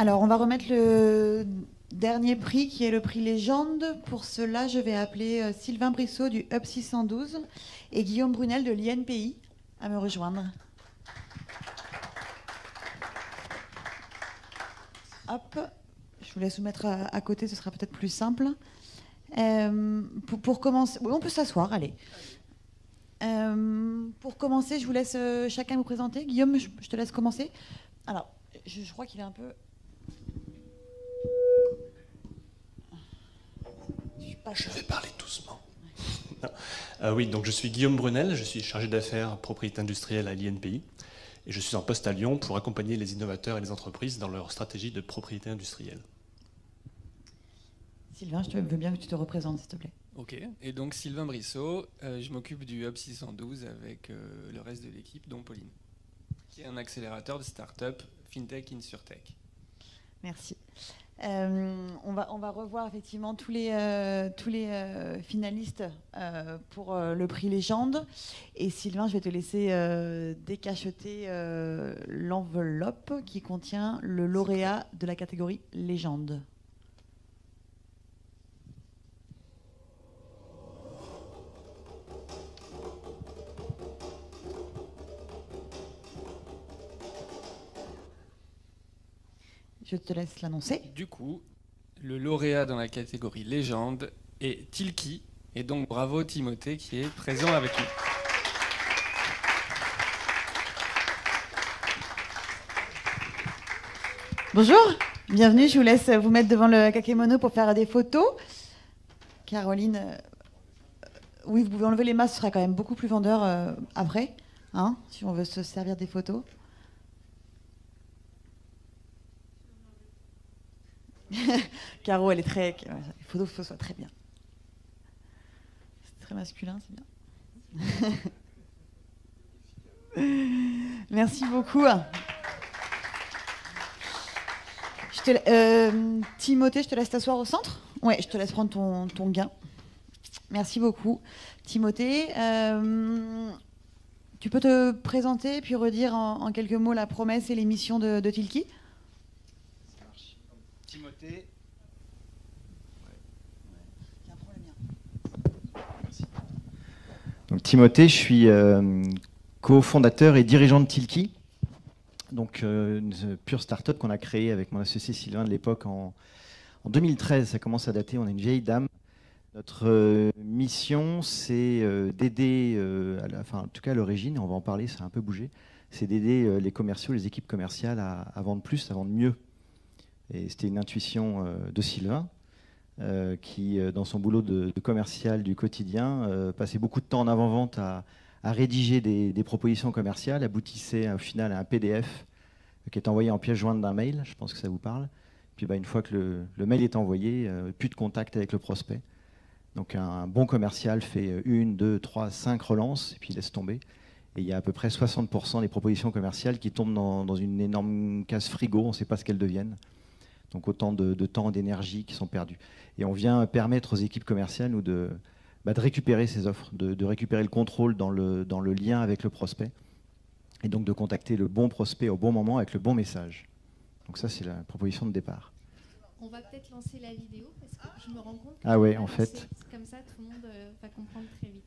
Alors, on va remettre le dernier prix qui est le prix Légende. Pour cela, je vais appeler Sylvain Brissot du Hub 612 et Guillaume Brunel de l'INPI à me rejoindre. Hop, je vous laisse vous mettre à côté, ce sera peut-être plus simple. Pour commencer, oui, on peut s'asseoir, allez. Pour commencer, je vous laisse chacun vous présenter. Guillaume, je te laisse commencer. Alors, je crois qu'il est un peu... Je vais parler doucement. Oui, donc je suis Guillaume Brunel, je suis chargé d'affaires propriété industrielle à l'INPI et je suis en poste à Lyon pour accompagner les innovateurs et les entreprises dans leur stratégie de propriété industrielle. Sylvain, je veux bien que tu te représentes, s'il te plaît. Ok, et donc Sylvain Brissot, je m'occupe du Hub 612 avec le reste de l'équipe, dont Pauline, qui est un accélérateur de start-up FinTech InsurTech. Merci. On va revoir effectivement tous les finalistes pour le prix Légende. Et Sylvain, je vais te laisser décacheter l'enveloppe qui contient le lauréat de la catégorie Légende. Je te laisse l'annoncer. Du coup, le lauréat dans la catégorie Légende est Tilki, et donc bravo Timothée qui est présent avec nous. Bonjour, bienvenue, je vous laisse vous mettre devant le kakémono pour faire des photos. Caroline, oui, vous pouvez enlever les masques, ce sera quand même beaucoup plus vendeur après, hein, si on veut se servir des photos. Caro, elle est très... Les photos soient très bien. C'est très masculin, c'est bien. Merci beaucoup. Timothée, je te laisse t'asseoir au centre. Oui, je te laisse prendre ton gain. Merci beaucoup. Timothée, tu peux te présenter puis redire en quelques mots la promesse et les missions de Tilki ? Timothée. Donc Timothée, je suis cofondateur et dirigeant de Tilki, donc une pure start-up qu'on a créée avec mon associé Sylvain de l'époque en 2013. Ça commence à dater, on est une vieille dame. Notre mission, c'est d'aider, en tout cas à l'origine, on va en parler, ça a un peu bougé, c'est d'aider les commerciaux, les équipes commerciales à vendre plus, à vendre mieux. Et c'était une intuition de Sylvain, qui, dans son boulot de commercial du quotidien, passait beaucoup de temps en avant-vente à rédiger des propositions commerciales, aboutissait au final à un PDF qui est envoyé en pièce jointe d'un mail, je pense que ça vous parle. Puis une fois que le mail est envoyé, plus de contact avec le prospect. Donc un bon commercial fait 1, 2, 3, 5 relances, et puis il laisse tomber. Et il y a à peu près 60% des propositions commerciales qui tombent dans une énorme case frigo, on ne sait pas ce qu'elles deviennent. Donc autant de temps et d'énergie qui sont perdus. Et on vient permettre aux équipes commerciales de récupérer ces offres, de récupérer le contrôle dans le lien avec le prospect, et donc de contacter le bon prospect au bon moment avec le bon message. Donc ça, c'est la proposition de départ. On va peut-être lancer la vidéo, parce que je me rends compte que ah ouais, en fait. Comme ça, tout le monde va comprendre très vite.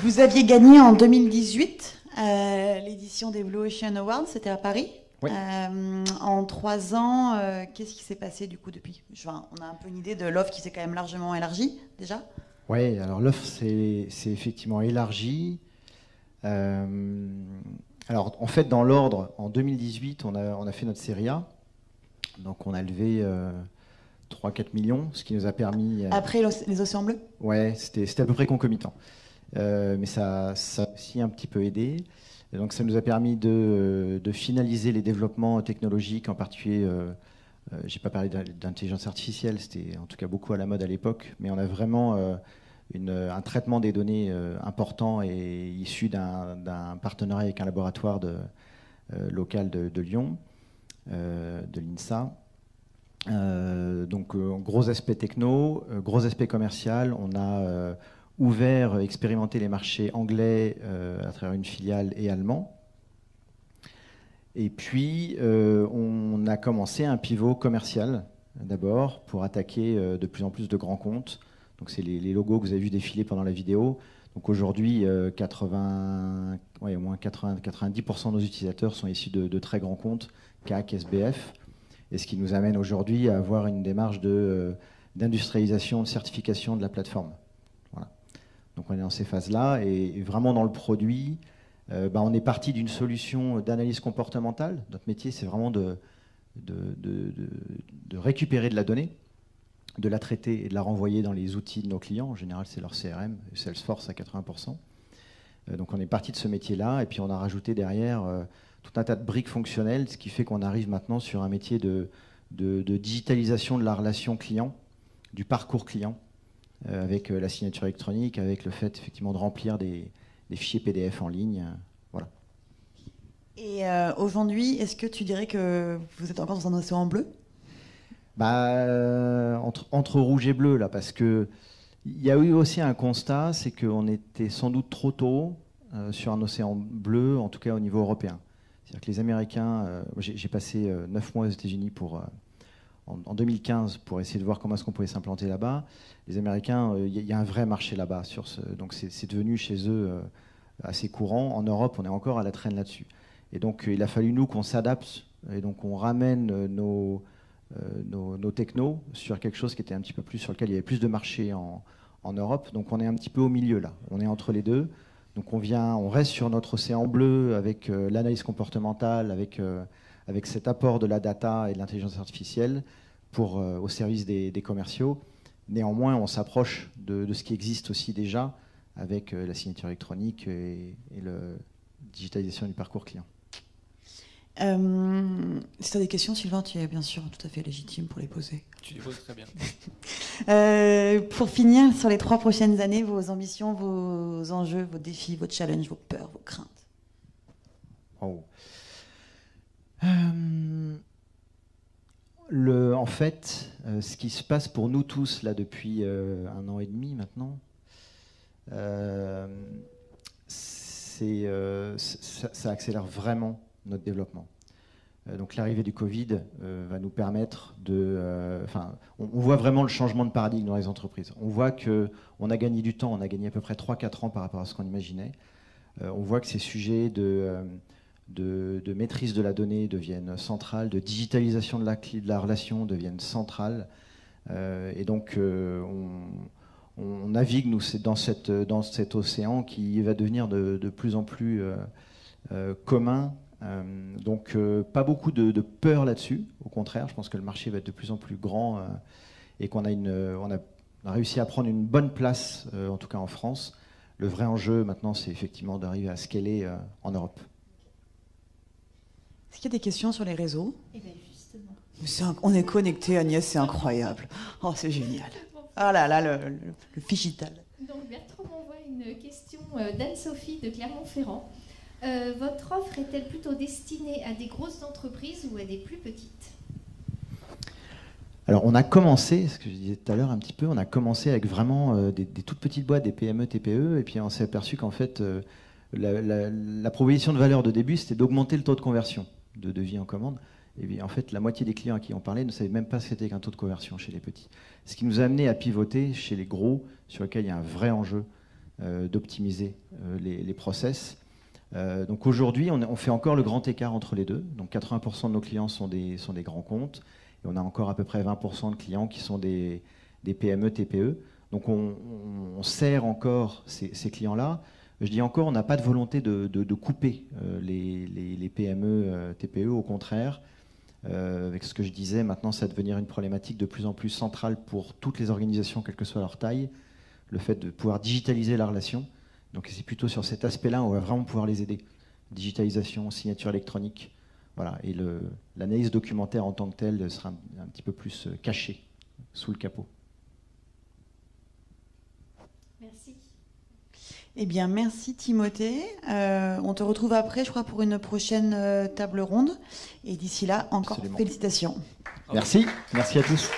Vous aviez gagné en 2018 l'édition des Blue Ocean Awards, c'était à Paris. Oui. En 3 ans, qu'est-ce qui s'est passé du coup depuis? Enfin, on a un peu une idée de l'offre qui s'est quand même largement élargie déjà. Oui, alors l'offre c'est effectivement élargi. Alors en fait, dans l'ordre, en 2018, on a fait notre série A. Donc on a levé 3-4 millions, ce qui nous a permis... Après les océans bleus? Ouais, c'était à peu près concomitant. Mais ça a aussi un petit peu aidé. Et donc ça nous a permis de finaliser les développements technologiques, en particulier, j'ai pas parlé d'intelligence artificielle, c'était en tout cas beaucoup à la mode à l'époque, mais on a vraiment un traitement des données important et issu d'un partenariat avec un laboratoire local de Lyon, de l'INSA. Donc gros aspect techno, gros aspect commercial. On a ouvert, expérimenté les marchés anglais à travers une filiale et allemand. Et puis on a commencé un pivot commercial d'abord pour attaquer de plus en plus de grands comptes. Donc c'est les logos que vous avez vu défiler pendant la vidéo. Donc aujourd'hui, au moins 90% de nos utilisateurs sont issus de très grands comptes, CAC, SBF. Et ce qui nous amène aujourd'hui à avoir une démarche d'industrialisation, de certification de la plateforme. Voilà. Donc on est dans ces phases-là. Et vraiment dans le produit, on est parti d'une solution d'analyse comportementale. Notre métier, c'est vraiment de récupérer de la donnée, de la traiter et de la renvoyer dans les outils de nos clients. En général, c'est leur CRM, Salesforce à 80%. Donc on est parti de ce métier-là. Et puis on a rajouté derrière... tout un tas de briques fonctionnelles, ce qui fait qu'on arrive maintenant sur un métier de digitalisation de la relation client, du parcours client, avec la signature électronique, avec le fait effectivement de remplir des fichiers PDF en ligne. Voilà. Et aujourd'hui, est-ce que tu dirais que vous êtes encore dans un océan bleu? Entre rouge et bleu, là, parce qu'il y a eu aussi un constat, c'est qu'on était sans doute trop tôt sur un océan bleu, en tout cas au niveau européen. C'est-à-dire que les Américains, j'ai passé 9 mois aux États-Unis en 2015 pour essayer de voir comment est-ce qu'on pouvait s'implanter là-bas. Les Américains, il y a un vrai marché là-bas, donc c'est devenu chez eux assez courant. En Europe, on est encore à la traîne là-dessus. Et donc il a fallu nous qu'on s'adapte et donc on ramène nos technos sur quelque chose qui était un petit peu plus sur lequel il y avait plus de marché en Europe. Donc on est un petit peu au milieu là. On est entre les deux. Donc on reste sur notre océan bleu avec l'analyse comportementale, avec cet apport de la data et de l'intelligence artificielle au service des commerciaux. Néanmoins, on s'approche de ce qui existe aussi déjà avec la signature électronique et la digitalisation du parcours client. Si tu as des questions, Sylvain, tu es bien sûr tout à fait légitime pour les poser. Tu les poses très bien. Pour finir, sur les 3 prochaines années, vos ambitions, vos enjeux, vos défis, vos challenges, vos peurs, vos craintes. Oh. En fait, ce qui se passe pour nous tous là depuis 1 an et demi maintenant, ça accélère vraiment notre développement. Donc l'arrivée du Covid va nous permettre on voit vraiment le changement de paradigme dans les entreprises. On voit qu'on a gagné du temps, on a gagné à peu près 3-4 ans par rapport à ce qu'on imaginait. On voit que ces sujets de maîtrise de la donnée deviennent centrales, de digitalisation de la relation deviennent centrales. Et donc on navigue nous dans cet océan qui va devenir de plus en plus commun. Donc pas beaucoup de peur là-dessus, au contraire, je pense que le marché va être de plus en plus grand et qu'on a réussi à prendre une bonne place, en tout cas en France. Le vrai enjeu maintenant, c'est effectivement d'arriver à scaler en Europe. Est-ce qu'il y a des questions sur les réseaux? Eh bien justement. On est connectés, Agnès, c'est incroyable. Oh, c'est génial. Ah là là, le digital. Donc Bertrand m'envoie une question d'Anne-Sophie de Clermont-Ferrand. Votre offre est-elle plutôt destinée à des grosses entreprises ou à des plus petites? Alors on a commencé, ce que je disais tout à l'heure un petit peu, on a commencé avec vraiment des toutes petites boîtes, des PME, TPE, et puis on s'est aperçu qu'en fait la proposition de valeur de début, c'était d'augmenter le taux de conversion de devis en commande. Et bien, en fait, la moitié des clients à qui on parlait ne savaient même pas ce qu'était qu'un taux de conversion chez les petits. Ce qui nous a amené à pivoter chez les gros, sur lesquels il y a un vrai enjeu d'optimiser les process. Donc aujourd'hui, on fait encore le grand écart entre les deux. Donc 80% de nos clients sont des grands comptes, et on a encore à peu près 20% de clients qui sont des PME, TPE. Donc on sert encore ces clients-là. Je dis encore, on n'a pas de volonté de couper les PME, TPE, au contraire. Avec ce que je disais, maintenant ça va devenir une problématique de plus en plus centrale pour toutes les organisations, quelle que soit leur taille, le fait de pouvoir digitaliser la relation. Donc c'est plutôt sur cet aspect-là où on va vraiment pouvoir les aider. Digitalisation, signature électronique, voilà. Et l'analyse documentaire en tant que telle sera un petit peu plus cachée sous le capot. Merci. Eh bien, merci Timothée. On te retrouve après, je crois, pour une prochaine table ronde. Et d'ici là, encore Absolument. félicitations. Merci, merci à tous.